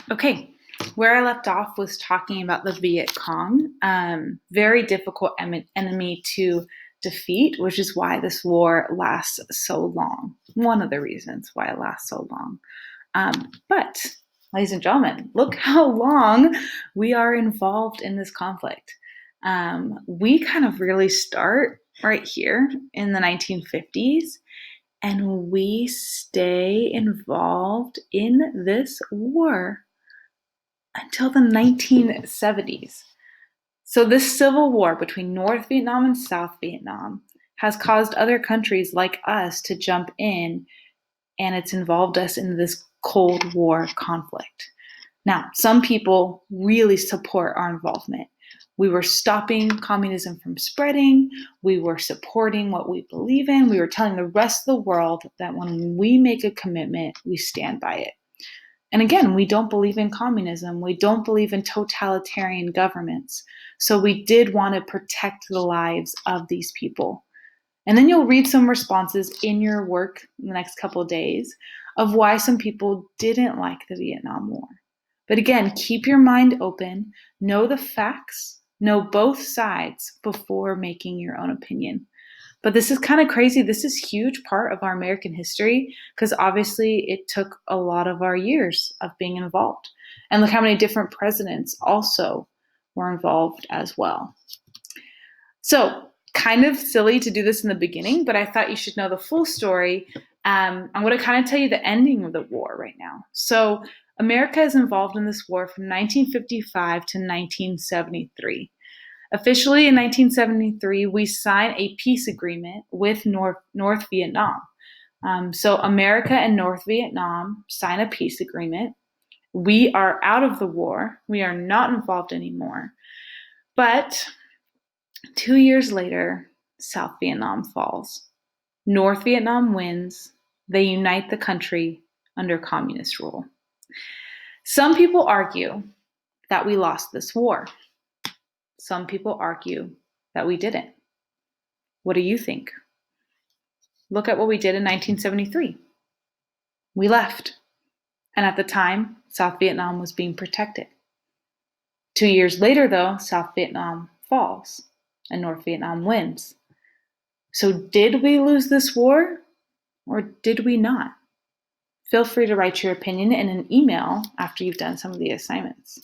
Okay, where I left off was talking about the Viet Cong. Very difficult enemy to defeat, which is why this war lasts so long. One of the reasons why it lasts so long. But, ladies and gentlemen, look how long we are involved in this conflict. We kind of really start right here in the 1950s, and we stay involved in this war until the 1970s. So, this civil war between North Vietnam and South Vietnam has caused other countries like us to jump in, and it's involved us in this Cold War conflict. Now, some people really support our involvement. We were stopping communism from spreading. We were supporting what we believe in. We were telling the rest of the world that when we make a commitment, we stand by it. And again, we don't believe in communism. We don't believe in totalitarian governments. So we did want to protect the lives of these people. And then you'll read some responses in your work in the next couple of days of why some people didn't like the Vietnam War. But again, keep your mind open, know the facts, know both sides before making your own opinion. But this is kind of crazy. This is a huge part of our American history because obviously it took a lot of our years of being involved. And look how many different presidents also were involved as well. So, kind of silly to do this in the beginning, but I thought you should know the full story. I'm going to kind of tell you the ending of the war right now. So, America is involved in this war from 1955 to 1973. Officially in 1973, we signed a peace agreement with North Vietnam. So America and North Vietnam sign a peace agreement. We are out of the war. We are not involved anymore. But 2 years later, South Vietnam falls. North Vietnam wins. They unite the country under communist rule. Some people argue that we lost this war. Some people argue that we didn't. What do you think? Look at what we did in 1973. We left. And at the time, South Vietnam was being protected. 2 years later, though, South Vietnam falls and North Vietnam wins. So did we lose this war or did we not? Feel free to write your opinion in an email after you've done some of the assignments.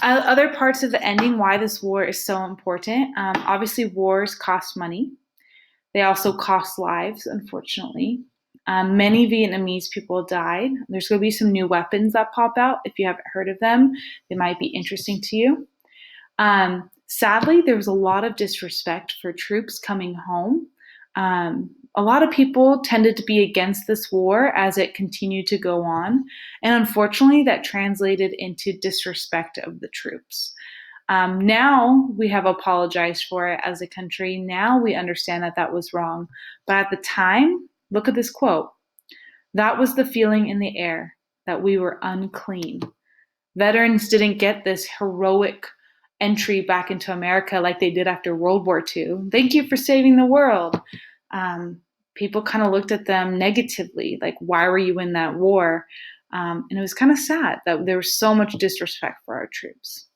Other parts of the ending, why this war is so important. Obviously, wars cost money. They also cost lives, unfortunately. Many Vietnamese people died. There's going to be some new weapons that pop out. If you haven't heard of them, they might be interesting to you. Sadly, there was a lot of disrespect for troops coming home. A lot of people tended to be against this war as it continued to go on. And unfortunately, that translated into disrespect of the troops. Now we have apologized for it as a country. Now we understand that that was wrong. But at the time, look at this quote. That was the feeling in the air, that we were unclean. Veterans didn't get this heroic entry back into America like they did after World War II. Thank you for saving the world. People kind of looked at them negatively, like, why were you in that war? And it was kind of sad that there was so much disrespect for our troops.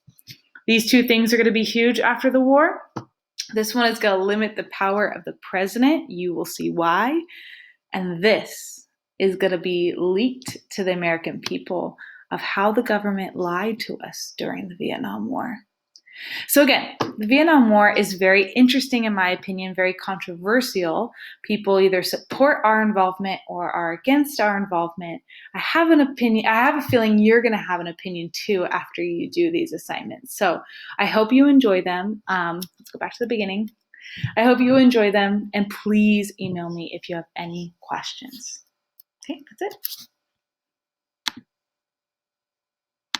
These two things are going to be huge after the war. This one is going to limit the power of the president. You will see why. And this is going to be leaked to the American people of how the government lied to us during the Vietnam War. So again, the Vietnam War is very interesting, in my opinion, very controversial. People either support our involvement or are against our involvement. I have an opinion. I have a feeling you're going to have an opinion too after you do these assignments. So I hope you enjoy them. Let's go back to the beginning. I hope you enjoy them, and please email me if you have any questions. Okay, that's it.